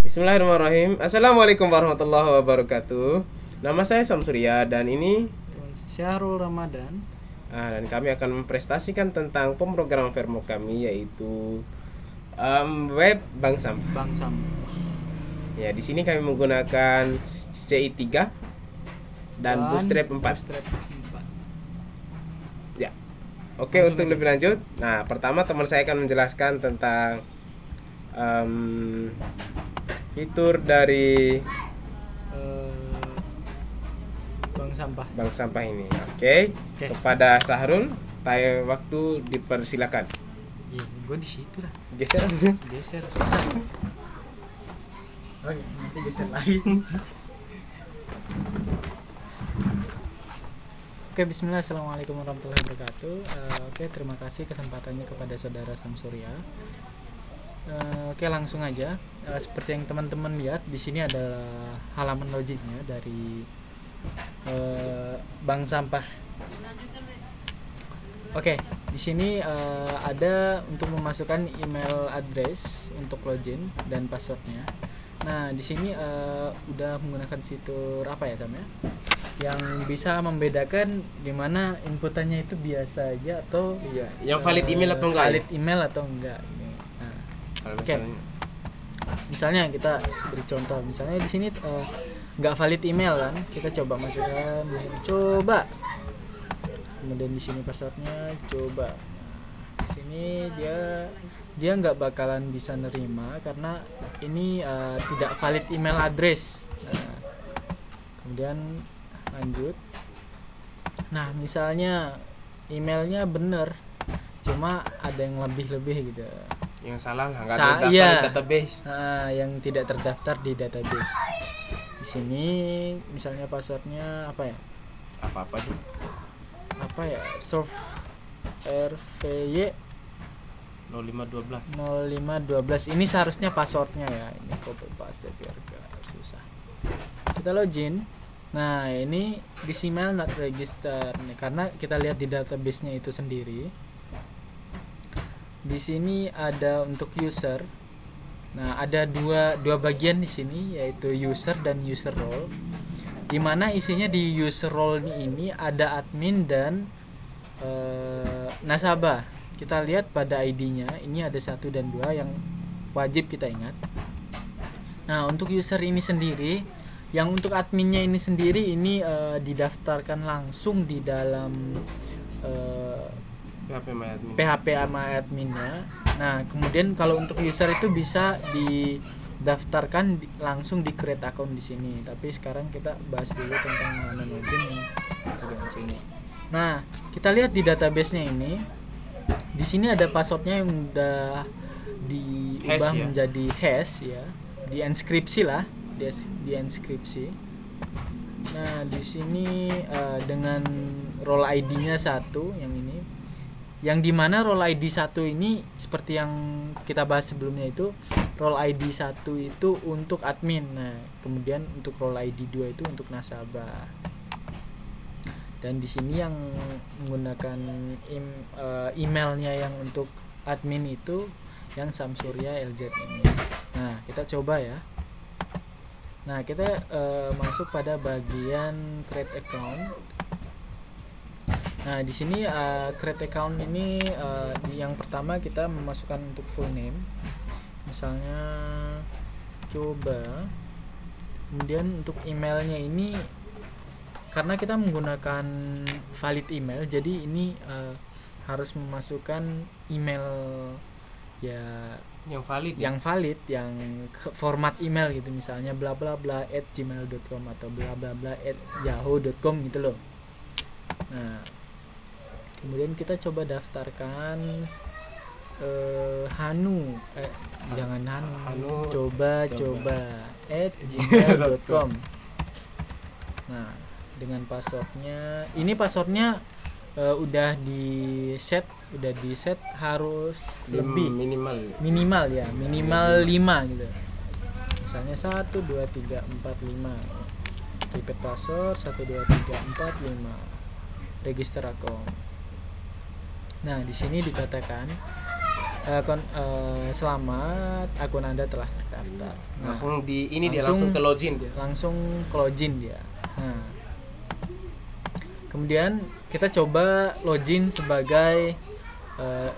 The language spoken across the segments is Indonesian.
Bismillahirrahmanirrahim. Assalamualaikum warahmatullahi wabarakatuh. Nama saya Samsurya dan ini Syahrul Ramadan. dan kami akan memprestasikan tentang pemrograman framework kami yaitu web bank sampah. Bang Sam. Ya, di sini kami menggunakan CI3 dan Bootstrap 4. Bootstrap 4. Ya. Oke, Langsung untuk aja. lebih lanjut. Nah, pertama teman saya akan menjelaskan tentang fitur dari Bang Sampah. bank sampah ini. Oke. Oke. Kepada Sahrul, time waktu dipersilakan. Iya, gue di situ lah. Geser. Geser susah. Oke, nanti geser lagi. Oke, bismillah, assalamualaikum warahmatullahi wabarakatuh. Oke, terima kasih kesempatannya kepada saudara Samsurya. Oke, langsung aja. Seperti yang teman-teman lihat, di sini adalah halaman logiknya dari bank sampah. Oke, di sini ada untuk memasukkan email address untuk login dan passwordnya. Nah, di sini udah menggunakan fitur apa ya, Sam ya? Yang bisa membedakan di mana inputannya itu biasa aja atau Iya, yang valid email atau enggak? Valid email atau enggak. Nah, Kalau Oke. misalnya kita beri contoh, misalnya di sini nggak valid email kan, kita coba masukkan, coba, kemudian di sini passwordnya, coba. Di sini dia nggak bakalan bisa nerima karena ini tidak valid email address. Nah, kemudian lanjut. Nah, misalnya emailnya bener, cuma ada yang lebih gitu. yang salah nggak ada Iya. database. Nah, yang tidak terdaftar di database. Di sini misalnya passwordnya apa ya? Apa sih? Apa ya? Surf RVY 0512. 0512. Ini seharusnya passwordnya ya. Ini copy paste biar gak susah. Kita login. Nah, ini this email not register nih, karena kita lihat di database-nya itu sendiri. Di sini ada untuk user. Nah, ada dua bagian di sini, yaitu user dan user role. Di mana isinya di user role ini ada admin dan nasabah. Kita lihat pada ID-nya, ini ada 1 dan 2 yang wajib kita ingat. Nah, untuk user ini sendiri, yang untuk adminnya ini sendiri ini didaftarkan langsung di dalam PHP sama adminnya. Nah, kemudian kalau untuk user itu bisa didaftarkan langsung di create account di sini. Tapi sekarang kita bahas dulu tentang mana login yang bagian sini. Nah, kita lihat di database-nya ini. Di sini ada passwordnya yang udah diubah Hash ya? menjadi hash ya. Dienkripsi lah, dienkripsi. Nah, di sini dengan role ID-nya 1 yang ini. Yang dimana role ID 1 ini seperti yang kita bahas sebelumnya itu, role ID 1 itu untuk admin. Nah, kemudian untuk role ID 2 itu untuk nasabah. Dan di sini yang menggunakan emailnya yang untuk admin itu yang Samsurya LZ ini. Nah, kita coba ya. Nah, kita masuk pada bagian create account. Nah, di sini create account ini yang pertama kita memasukkan untuk full name. Misalnya coba. Kemudian untuk emailnya ini karena kita menggunakan valid email, jadi ini harus memasukkan email ya yang valid yang format email gitu, misalnya bla bla bla @gmail.com atau bla bla bla @yahoo.com gitu loh. Nah, kemudian kita coba daftarkan Hanu jangan Hanu, coba @gmail.com. Nah, dengan passwordnya, ini passwordnya udah di set harus lebih minimal 5 gitu. Misalnya 1 2 3 4 5. Repeat password 1 2 3 4 5. Register account. Nah, di sini dikatakan Selamat, akun Anda telah terdaftar. Nah, Langsung di ini dia langsung ke login dia. langsung ke login dia. Nah, kemudian kita coba login sebagai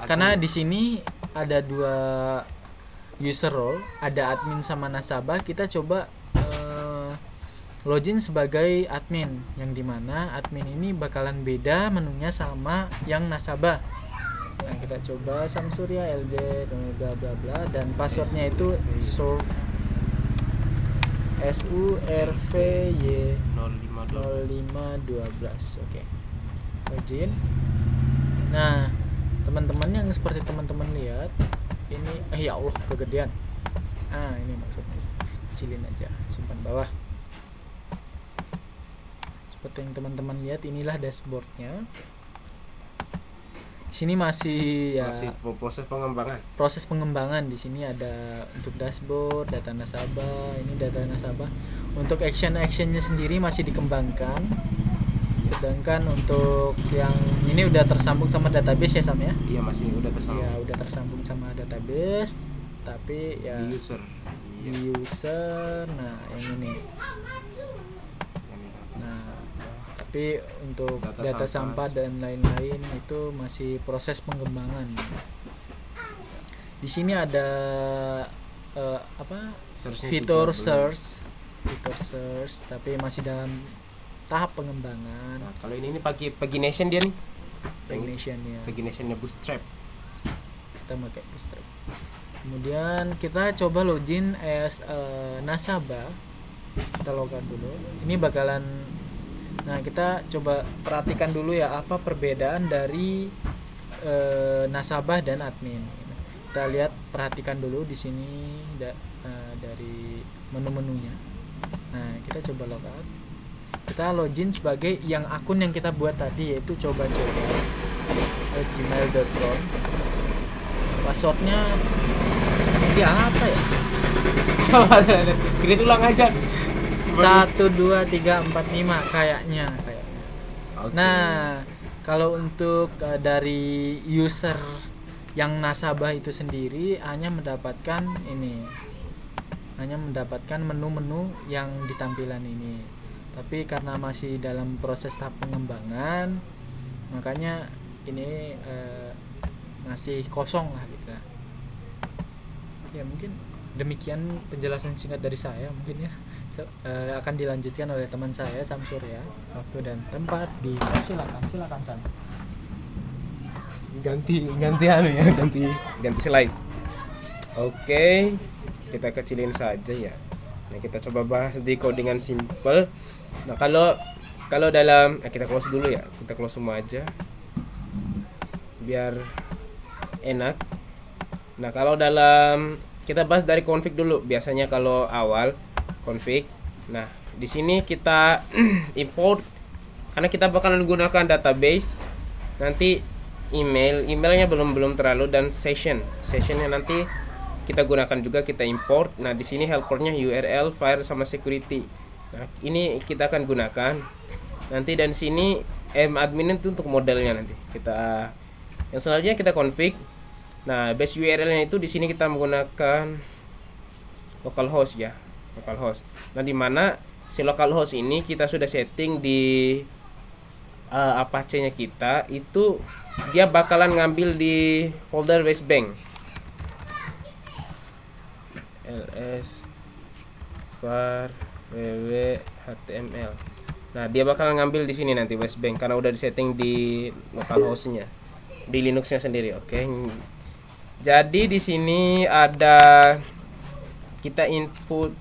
karena di sini ada 2 user role, ada admin sama nasabah. Kita coba login sebagai admin, yang dimana admin ini bakalan beda menunya sama yang nasabah. Nah, kita coba Samsurya LJ bla bla bla, dan passwordnya itu surf SURVY 0512. Oke. Login. Nah, teman-teman yang seperti teman-teman lihat ini, ya Allah kegedean. Ini maksudnya. Kecilin aja, simpan bawah. Seperti yang teman-teman lihat, inilah dashboardnya. Di sini masih proses pengembangan. Di sini ada untuk dashboard, data nasabah, ini data nasabah. Untuk actionnya sendiri masih dikembangkan. Sedangkan untuk yang ini udah tersambung sama database ya Sam ya? Iya, masih udah tersambung. Iya, udah tersambung sama database. Tapi ya Di user. di user. Nah, yang ini. Nah, tapi untuk data sampah dan lain-lain itu masih proses pengembangan. Di sini ada fitur search, tapi masih dalam tahap pengembangan. Nah, kalau ini pagination dia nih. Paginationnya Bootstrap. kita pakai Bootstrap. Kemudian kita coba login as nasabah. Kita login dulu. Ini bakalan, nah kita coba perhatikan dulu ya apa perbedaan dari nasabah dan admin. Kita lihat, perhatikan dulu di sini dari menu-menunya. Nah, kita coba logout. Kita login sebagai yang akun yang kita buat tadi, yaitu coba-coba gmail.com. Passwordnya dia apa ya? Create ulang aja. 1 2 3 4 5 kayaknya. Okay. Nah, kalau untuk dari user yang nasabah itu sendiri hanya mendapatkan menu-menu yang di tampilan ini. Tapi karena masih dalam proses tahap pengembangan, makanya ini masih kosong lah gitu. Ya mungkin demikian penjelasan singkat dari saya, mungkin ya. Akan dilanjutkan oleh teman saya Samsurya. Waktu dan tempat silakan Sam. Ganti slide. Oke, kita kecilin saja ya. Nah, kita coba bahas di codingan simple. Nah, kalau dalam kita close dulu ya. Kita close semua aja biar enak. Nah, kalau dalam kita bahas dari config dulu. Biasanya kalau awal config. Nah, di sini kita import karena kita bakalan menggunakan database. Nanti emailnya belum terlalu, dan sessionnya nanti kita gunakan juga, kita import. Nah, di sini helpernya URL, file sama security. Nah, ini kita akan gunakan nanti, dan sini admin itu untuk modelnya nanti. Yang selanjutnya kita config. Nah, base URL-nya itu di sini kita menggunakan localhost ya, localhost. Nah, di mana si localhost ini kita sudah setting di Apache-nya kita, itu dia bakalan ngambil di folder Westbank. ls var ww html. Nah, dia bakal ngambil di sini nanti Westbank karena udah disetting di localhost-nya, di Linux-nya sendiri. Oke. Jadi di sini ada kita input,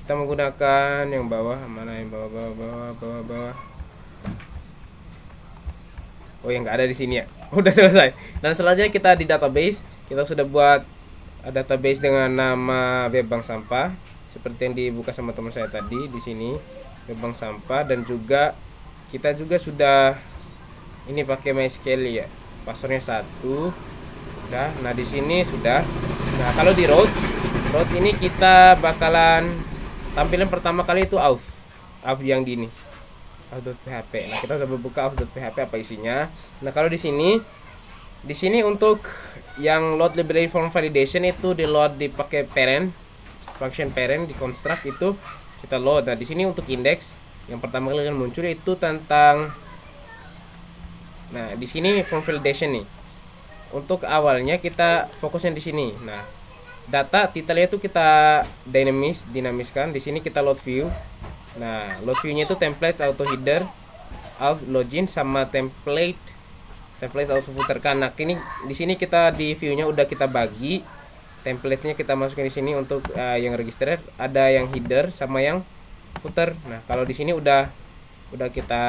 kita menggunakan yang bawah, mana yang bawah. Oh, yang nggak ada di sini ya. Udah selesai. Dan selanjutnya kita di database, kita sudah buat database dengan nama web bank sampah seperti yang dibuka sama teman saya tadi di sini, web bank sampah. Dan juga kita juga sudah ini pakai MySQL ya, passwordnya 1 udah. Nah, di sini sudah. Nah, kalau di routes ini kita bakalan tampilan pertama kali itu auth yang di ini auth.php. Nah, kita coba buka auth.php apa isinya. Nah, kalau di sini Di sini untuk yang load library form validation itu di load dipakai parent, function parent di construct itu kita load. Nah, di sini untuk index yang pertama kali muncul itu tentang, nah di sini form validation nih. Untuk awalnya kita fokusnya di sini. Nah, data title itu kita dinamiskan. Di sini kita load view. Nah, load view-nya itu template auto header, auth login sama template auto footer kan. Nah, ini di sini kita di view-nya udah kita bagi. Template-nya kita masukin di sini untuk yang register, ada yang header sama yang footer. Nah, kalau di sini udah kita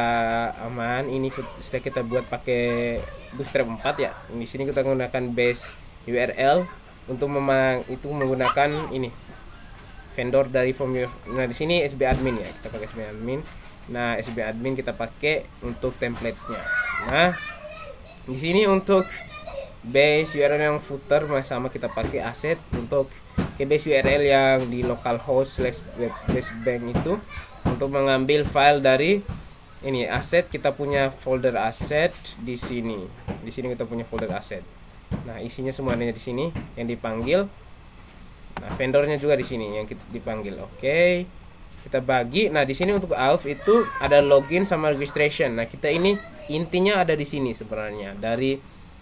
aman. Ini sudah kita buat pakai Bootstrap 4 ya. Di sini kita menggunakan base URL untuk menggunakan ini vendor dari form. Nah, di sini SB admin ya. Kita pakai SB admin. Nah, SB admin kita pakai untuk template-nya. Nah, di sini untuk base URL yang footer sama kita pakai asset untuk ke base URL yang di localhost /web/bank itu untuk mengambil file dari ini asset. Kita punya folder asset di sini. Di sini kita punya folder asset. Nah, isinya semuanya di sini yang dipanggil. Nah, vendornya juga di sini yang kita dipanggil. Oke. Kita bagi. Nah, di sini untuk auth itu ada login sama registration. Nah, kita ini intinya ada di sini sebenarnya. Dari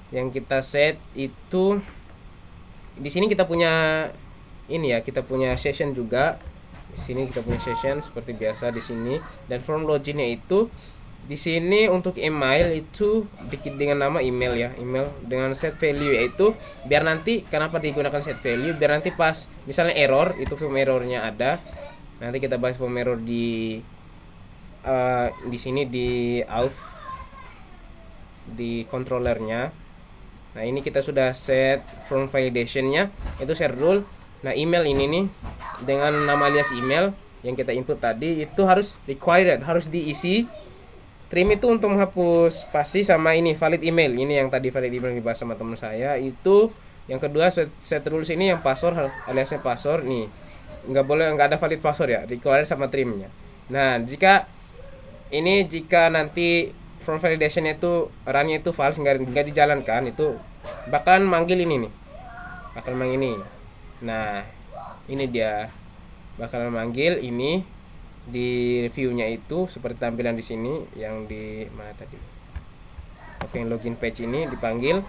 yang kita set itu di sini kita punya ini ya, kita punya session juga. Di sini kita punya session seperti biasa di sini, dan form loginnya itu di sini untuk email itu dengan nama email ya, email dengan set value, yaitu biar nanti kenapa digunakan set value, biar nanti pas misalnya error itu form errornya ada. Nanti kita bahas form error di sini di auth di controllernya. Nah, ini kita sudah set form validationnya itu share rule. Nah, email ini nih dengan nama alias email yang kita input tadi itu harus required, harus diisi. Trim itu untuk menghapus spasi sama ini valid email. Ini yang tadi valid email yang dibahas sama teman saya. Itu yang kedua set rules ini yang password aliasnya password nih. Nggak ada valid password ya, required sama trimnya. Nah, jika nanti form validation itu runnya itu false, nggak dijalankan, itu bakalan manggil ini nih, bakalan manggil ini. Nah, ini dia bakalan manggil ini di reviewnya itu seperti tampilan di sini yang di mana tadi. Oke, login page ini dipanggil.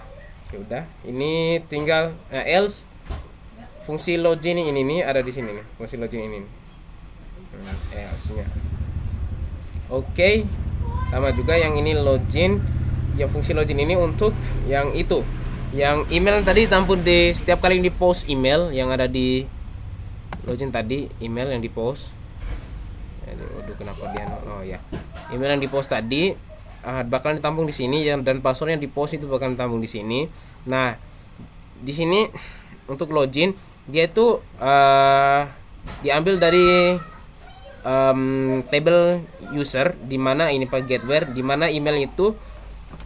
Ya udah, ini tinggal else fungsi login ini nih ada di sini nih, fungsi login ini. Else-nya. Oke. Sama juga yang ini login, yang fungsi login ini untuk yang itu. Yang email tadi tampil di setiap kali di post email yang ada di login tadi, email yang di post. Waduh, kenapa dia ya. Email yang di post tadi bakalan ditampung di sini dan password yang di post itu bakalan ditampung di sini. Nah, di sini untuk login dia itu diambil dari table user, di mana ini pak getware, di mana email itu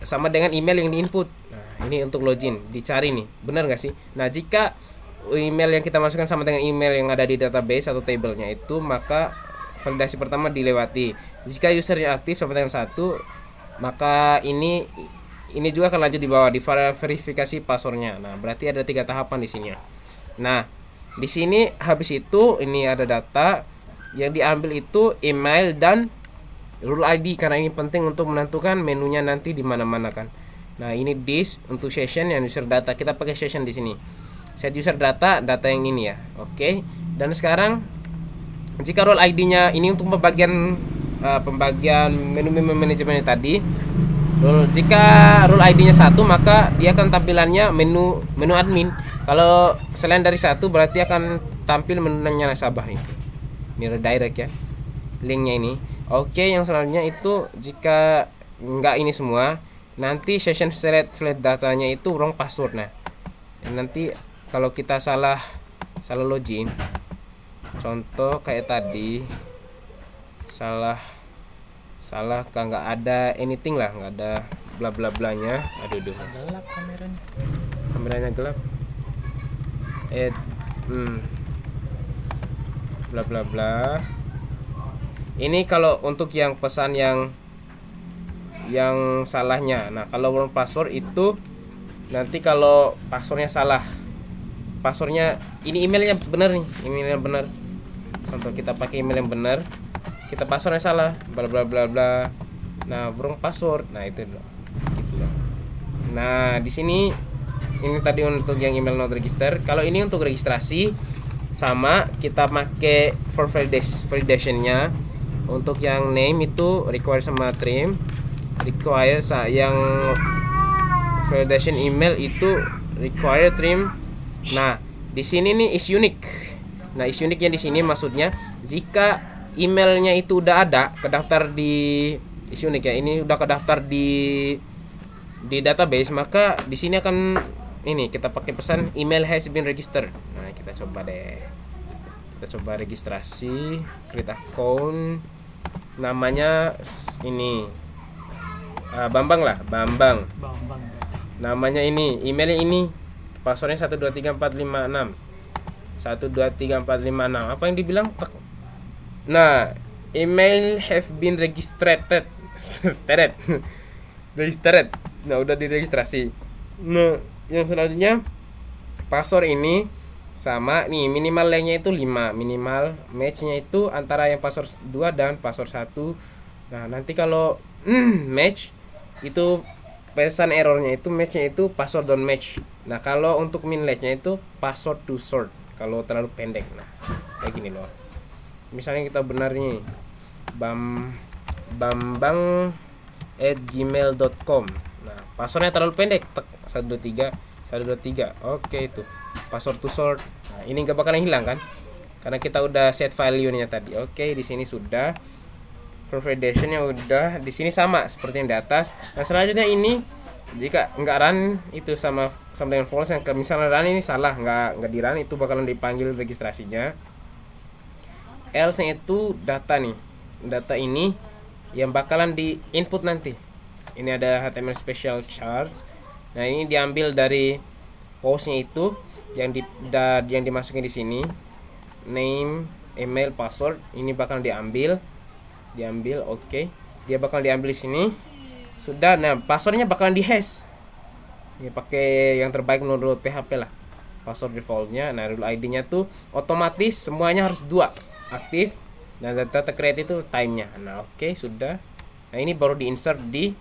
sama dengan email yang diinput. Nah, ini untuk login dicari nih, benar nggak sih? Nah, jika email yang kita masukkan sama dengan email yang ada di database atau tablenya itu, maka validasi pertama dilewati. Jika usernya aktif sama dengan 1, maka ini juga akan lanjut di bawah di verifikasi passwordnya. Nah, berarti ada 3 tahapan di sini. Nah, di sini habis itu ini ada data yang diambil itu email dan rule ID, karena ini penting untuk menentukan menunya nanti di mana-mana kan. Nah, ini this untuk session yang user data, kita pakai session di sini. Set user data yang ini ya. Oke. Dan sekarang jika role ID-nya ini untuk pembagian menu manajemen tadi. Jika role ID-nya 1, maka dia akan tampilannya menu admin. Kalau selain dari 1 berarti akan tampil menunya nasabah nih. Ini redirect ya. Linknya ini. Oke, yang selanjutnya itu jika enggak ini semua, nanti session select flat datanya itu wrong password. Nah, nanti kalau kita salah login, contoh kayak tadi salah nggak ada anything lah, nggak ada bla bla blanya. Aduh gelap kameranya gelap. Bla bla bla. Ini kalau untuk yang pesan yang salahnya. Nah, kalau wrong password itu nanti kalau passwordnya salah, passwordnya ini emailnya benar nih, emailnya benar, contoh kita pakai email yang benar, kita passwordnya salah, bla bla bla bla, nah wrong password, nah itu loh, gitu loh. Nah di sini ini tadi untuk yang email not register. Kalau ini untuk registrasi, sama kita pakai for validationnya. Untuk yang name itu require sama trim, require yang validation email itu require trim. Nah di sini nih is unique. Nah is unique-nya di sini maksudnya jika emailnya itu udah ada kedaftar di is unique ya, ini udah kedaftar di database, maka di sini akan ini kita pakai pesan email has been registered. Nah kita coba deh, kita coba registrasi, create account, namanya ini Bambang lah, Bambang. Namanya ini, emailnya ini, passwordnya 123456 123456. Apa yang dibilang? Nah email have been registered registered. Nah udah diregistrasi. Nah yang selanjutnya password ini sama nih, minimal lengthnya itu 5, minimal matchnya itu antara yang password 2 dan password 1. Nah nanti kalau match itu pesan errornya itu matchnya itu password don't match. Nah kalau untuk min matchnya itu password too short kalau terlalu pendek. Nah kayak gini loh, misalnya kita benar nih bambang@gmail.com. Nah passwordnya terlalu pendek, 123 oke, itu password too short. Nah ini nggak bakalan hilang kan, karena kita udah set value-nya tadi. Oke, di sini sudah validation-nya udah, di sini sama seperti yang di atas. Nah selanjutnya ini jika nggak run itu sama dengan false, yang misalnya run ini salah, nggak di run, itu bakalan dipanggil registrasinya. Else-nya itu data nih, data ini yang bakalan di input nanti. Ini ada HTML special chart. Nah ini diambil dari host-nya itu yang dimasukin di sini, name, email, password, ini bakal diambil, oke. Dia bakal diambil di sini. Sudah, nah passwordnya bakalan dihash. Ini pakai yang terbaik menurut PHP lah. Password defaultnya, nah rule ID-nya tuh otomatis semuanya harus 2 aktif. Nah data create itu time-nya. Nah oke, sudah. Nah ini baru di-insert di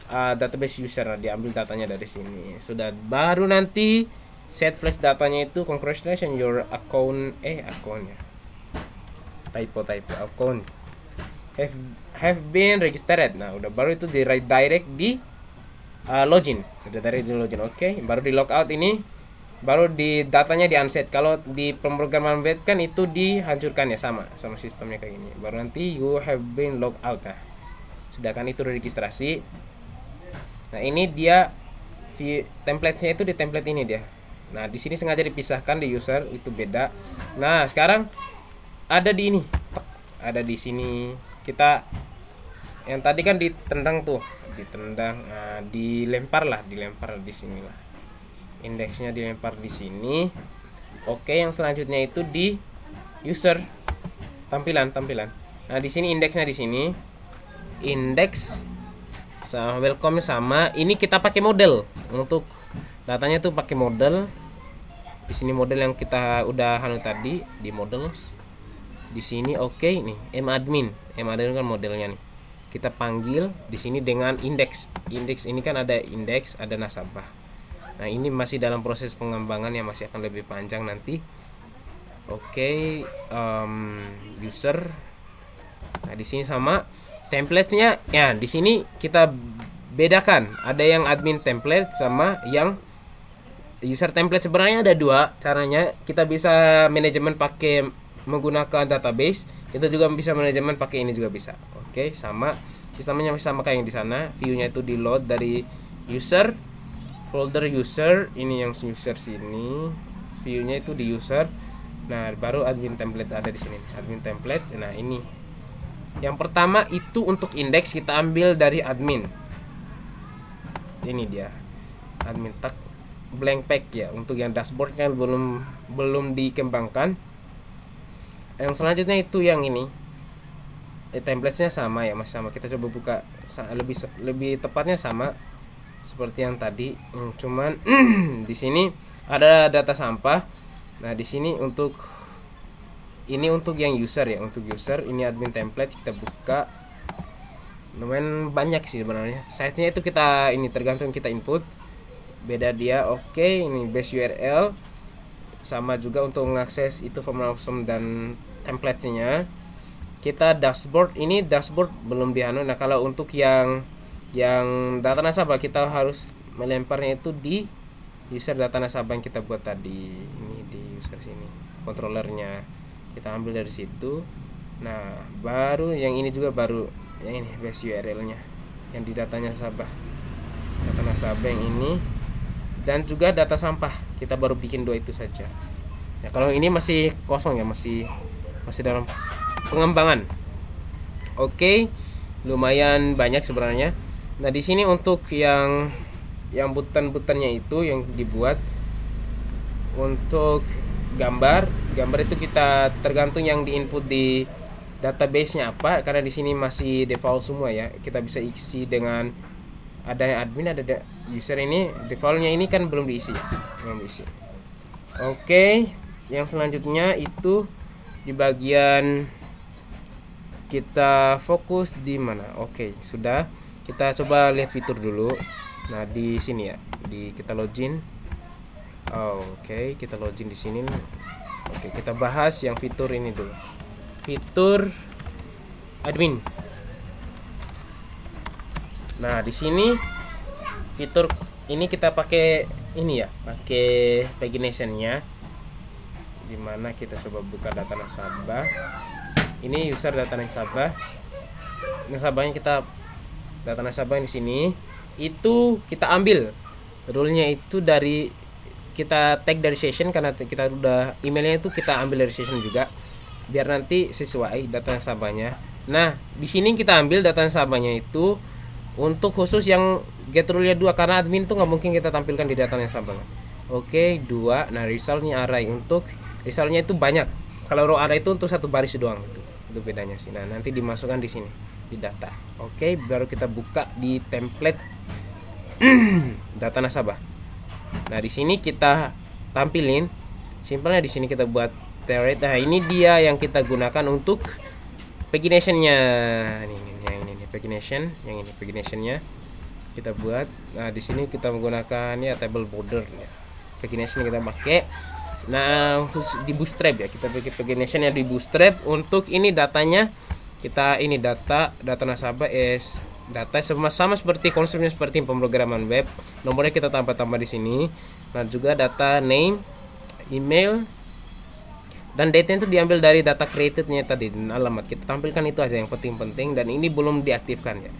database user. Nah, diambil datanya dari sini. Sudah, baru nanti set flash datanya itu congratulations your account accountnya typo account have been registered. Nah udah, baru itu di direct di login, udah direct di login. Oke, baru di logout, ini baru di datanya di unset. Kalau di pemrograman web kan itu dihancurkan ya, sama sistemnya kayak gini. Baru nanti you have been logged out. Nah sudah kan, itu registrasi. Nah ini dia template-nya itu di template ini dia. Nah di sini sengaja dipisahkan di user, itu beda. Nah sekarang ada di ini, ada di sini. Kita yang tadi kan ditendang tuh, nah, dilempar di sini lah. Indeksnya dilempar di sini. Oke, yang selanjutnya itu di user, tampilan. Nah di sini indeksnya di sini, indeks sama welcome sama. Ini kita pakai model untuk datanya tuh, pakai model. Di sini model yang kita udah tadi di models. Di sini oke, nih madmin kan modelnya nih. Kita panggil di sini dengan indeks. Indeks ini kan ada indeks, ada nasabah. Nah, ini masih dalam proses pengembangan yang masih akan lebih panjang nanti. Oke, user. Nah, di sini sama template-nya. Ya, di sini kita bedakan. Ada yang admin template sama yang user template. Sebenarnya ada 2 caranya. Kita bisa manajemen pakai menggunakan database, kita juga bisa manajemen pakai ini juga bisa. Oke, sama sistemnya masih sama kayak yang di sana. View-nya itu di load dari user, folder user, ini yang user sini. View-nya itu di user. Nah, baru admin template ada di sini. Admin template. Nah, ini. Yang pertama itu untuk indeks kita ambil dari admin. Ini dia. Admin tag blank page ya. Untuk yang dashboard kan belum dikembangkan. Yang selanjutnya itu yang ini, template-nya sama ya, masih sama. Kita coba buka lebih tepatnya sama. seperti yang tadi. Cuman di sini ada data sampah. Nah, di sini untuk yang user ya, untuk user ini admin template kita buka. Lumayan banyak sih sebenarnya. Size-nya itu kita ini tergantung kita input. Beda dia. Oke, ini base URL. Sama juga untuk mengakses itu form awesome dan template-nya. Kita dashboard, ini dashboard belum dianu. Nah, kalau untuk yang data nasabah kita harus melemparnya itu di user data nasabah yang kita buat tadi. Ini di user sini. Controllernya kita ambil dari situ. Nah, baru yang ini juga baru yang ini base URL-nya yang di datanya nasabah. Data nasabah yang ini dan juga data sampah. Kita baru bikin 2 itu saja. Nah, kalau ini masih kosong ya, masih dalam pengembangan. Oke, lumayan banyak sebenarnya. Nah, di sini untuk yang button-buttonnya itu yang dibuat untuk gambar itu kita tergantung yang diinput di database-nya apa, karena di sini masih default semua ya. Kita bisa isi dengan ada admin, ada user. Ini defaultnya ini kan belum diisi. Oke, yang selanjutnya itu di bagian kita fokus di mana? Oke, sudah. Kita coba lihat fitur dulu. Nah, di sini ya, kita login. Oke, kita login di sini. Oke, kita bahas yang fitur ini dulu. Fitur admin. Nah, di sini fitur ini kita pakai ini ya, pakai pagination-nya. Dimana kita coba buka data nasabah. Ini user data nasabah. Nasabahnya kita data nasabah di sini itu kita ambil rule-nya itu dari kita tag dari session, karena kita udah emailnya itu kita ambil dari session juga biar nanti sesuai data nasabahnya. Nah, di sini kita ambil data nasabahnya itu untuk khusus yang get rule-nya 2, karena admin itu nggak mungkin kita tampilkan di data nasabah. Oke, 2. Nah, result-nya array. Untuk result-nya itu banyak. Kalau row array itu untuk satu baris doang gitu. Itu bedanya sih. Nah, nanti dimasukkan di sini di data. Oke, baru kita buka di template data nasabah. Nah, di sini kita tampilin simpelnya, di sini kita buat teret. Nah, ini dia yang kita gunakan untuk pagination-nya. Ini pagination, yang ini pagination-nya kita buat. Nah, di sini kita menggunakan ya table border ya. Pagination kita pakai. Nah, di bootstrap ya, kita pakai pagination-nya di bootstrap. Untuk ini datanya kita ini data nasabah data sama seperti konsepnya seperti pemrograman web. Nomornya kita tambah di sini. Nah, juga data name, email, dan data itu diambil dari data created-nya tadi, dan alamat. Kita tampilkan itu aja yang penting-penting, dan ini belum diaktifkan ya.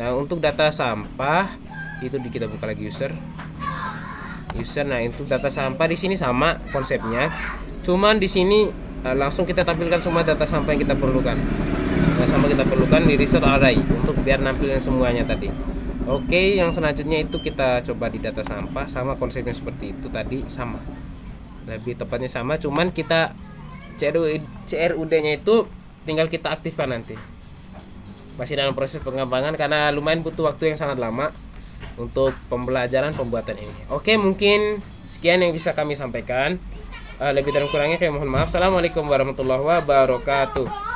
Nah, untuk data sampah itu kita buka lagi user. Nah, itu data sampah di sini sama konsepnya. Cuman di sini langsung kita tampilkan semua data sampah yang kita perlukan. Nah, sama kita perlukan di result array untuk biar nampilin semuanya tadi. Oke, yang selanjutnya itu kita coba di data sampah, sama konsepnya seperti itu tadi, sama. Lebih tepatnya sama, cuman kita CRUD-nya itu tinggal kita aktifkan nanti. Masih dalam proses pengembangan karena lumayan butuh waktu yang sangat lama untuk pembelajaran pembuatan ini. Oke, mungkin sekian yang bisa kami sampaikan. Lebih dan kurangnya kami mohon maaf. Assalamualaikum warahmatullahi wabarakatuh.